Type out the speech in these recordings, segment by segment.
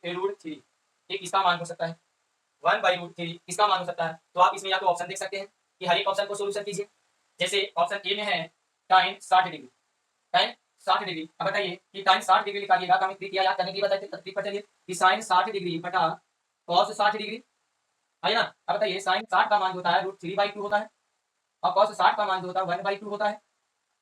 फिर √3 एक इसका मान हो सकता है, 1/√3 इसका मान हो सकता है। तो आप इसमें या तो ऑप्शन देख सकते हैं कि हर एक ऑप्शन को सोल्यूशन कीजिए। जैसे ऑप्शन ए में है टाइम 60 डिग्री, टाइम 60 डिग्री। अब बताइए कि टाइम 60 डिग्री लिखा तो हमें क्रिया याद करने की बताइए तकनीक पर चलिए कि साइन 60 डिग्री बटा कॉस 60 डिग्री है ना। अब बताइए साइन 60 का मान होता है √3/2 होता है और कॉस 60 का मान जो होता है 1/2 होता है।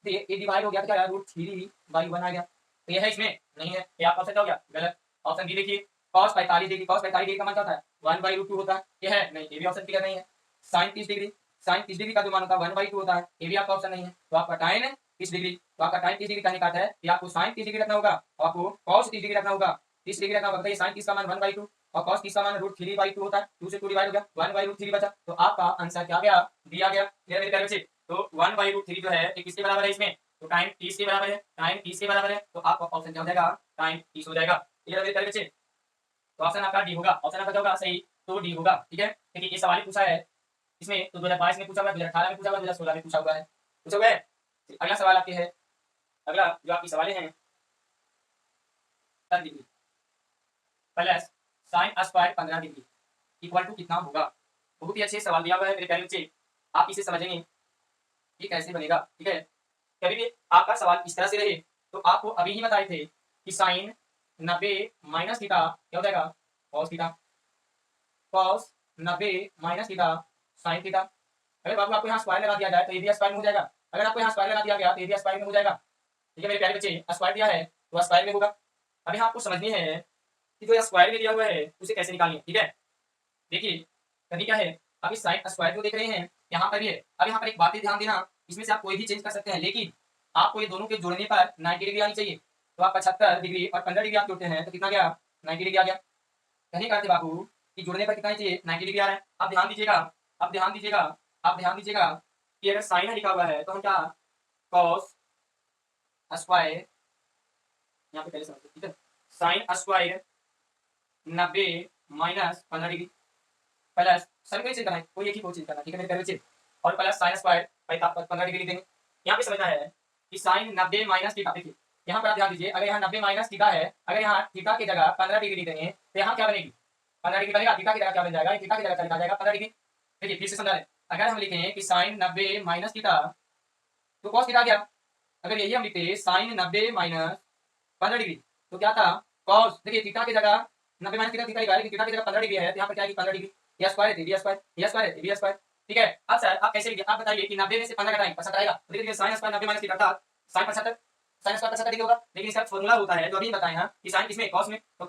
तो ये डिवाइड हो गया तो क्या आया √3/1 आ गया। तो ये है इसमें नहीं है, ये आपका ऑप्शन क्या हो गया गलत। ऑप्शन बी देखिए cos 45 डिग्री, cos 45 डिग्री का मान क्या होता है 1/√2 होता है, ये है नहीं, ये भी ऑप्शन क्लियर नहीं है। साइन 30 डिग्री, साइन 30 डिग्री का जो मान होता है 1/2 होता है, ये भी आपका ऑप्शन नहीं है। तो आपका टाइम 30 डिग्री, तो आपका टाइम 30 डिग्री कहने का है कि आपको साइन 30 डिग्री रखना होगा और आपको cos 30 डिग्री रखना होगा। 30 डिग्री रखना होगा, बताइए साइन 30 का मान 1/2 और cos 30 का मान √3/2 होता है, 2 से 2 डिवाइड हो गया, 1/√3 बचा। तो आपका आंसर क्या गया, दिया गया। मेरे प्यारे बच्चे, तो 1/√3 जो है ये किसके बराबर है इसमें, तो टाइम 30 के बराबर है, टाइम 30 के बराबर है। तो आपका ऑप्शन क्या हो जाएगा, टाइम 30 हो जाएगा। क्लियर है मेरे प्यारे बच्चे, तो ऑप्शन आपका डी होगा, ऑप्शन आपका क्या होगा सही, तो डी होगा। ठीक है, देखिए ये सवाल पूछा है इसमें, तो 2022 में पूछा हुआ है, 2018 में पूछा हुआ है, 2016 में पूछा हुआ है, पूछा हुआ है। अगला सवाल आपके है, अगला जो आपकी सवाल हैं 10 degree plus sine square 15 degree equal to कितना होगा। बहुत ही अच्छे सवाल दिया हुआ है मेरे प्यारे बच्चे, आप इसे समझेंगे ये कैसे बनेगा। ठीक है, कभी भी आपका सवाल इस तरह से रहे तो आपको अभी ही बताए थे कि साइन 90 माइनस थीटा क्या हो जाएगा cos theta, cos 90 minus theta sine theta. अगर बाबू आपको यहाँ स्क्वायर लगा दिया जाए तो ये भी स्क्वायर में हो जाएगा, अगर आपको यहाँ स्क्वायर लगा दिया गया तो ये भी स्क्वायर में हो जाएगा। ठीक है मेरे प्यारे बच्चे, स्क्वायर दिया है तो स्क्वायर में होगा। अब यहाँ आपको समझनी है कि जो स्क्वायर में दिया हुआ है उसे कैसे निकालेंगे। ठीक है, देखिए कभी क्या है, अभी साइन स्क्वायर जो देख रहे हैं यहाँ पर भी है। अब यहाँ पर एक बात ध्यान देना, इसमें से आप कोई भी चेंज कर सकते हैं, लेकिन आपको ये दोनों के जोड़ने पर 90 डिग्री आनी चाहिए। तो आप 75 डिग्री और 15 डिग्री आप जोड़ते हैं तो कितना गया 90 डिग्री आ गया। कहने का बाबू कि जोड़ने पर कितना चाहिए 90 डिग्री आ रहा है। अब ध्यान दीजिएगा, अब ध्यान दीजिएगा, अब ध्यान दीजिएगा कि अगर साइन लिखा हुआ है तो हम क्या कॉस स्क्वायर यहाँ पे पहले समझते, ठीक है, sine square 90 minus 15 degree plus सभी को चेंज करना है, कोई एक ही को चेंज करना है। ठीक है मेरे प्यारे बच्चे, और प्लस साइन स्क्वायर 15 डिग्री देंगे। यहाँ पे समझना है कि साइन 90 माइनस थीटा, देखिए यहाँ पर आप ध्यान दीजिए, अगर यहाँ 90 माइनस थीटा है, अगर यहाँ थीटा की जगह 15 डिग्री देंगे तो यहाँ क्या बनेगी 15 डिग्री बनेगा, थीटा की जगह क्या बन जाएगा, थीटा की जगह चला जाएगा 15 डिग्री। देखिए फिर से समझा रहे, अगर हम लिखें कि साइन 90 माइनस थीटा तो कॉस थीटा गया, अगर यही हम लिखते साइन 90 माइनस 15 डिग्री तो क्या था कॉस। देखिए थीटा की जगह 90 माइनस थीटा लिखा है, लेकिन थीटा की जगह 15 डिग्री है तो यहाँ पर क्या है 15 डिग्री, ये स्क्वायर है, ये स्क्वायर, ये स्क्वायर है, ये स्क्वायर। ठीक है, अब सर आप कैसे लिखिए, आप बताइए कि 90 में से 15 घटाएं 75 आएगा। तो देखिए साइन स्क्वायर 90 माइनस थीटा था साइन 75, साइन स्क्वायर 75 डिग्री होगा, लेकिन इसका फॉर्मूला होता है जो अभी बताए हैं कि साइन किसमें कॉस में, तो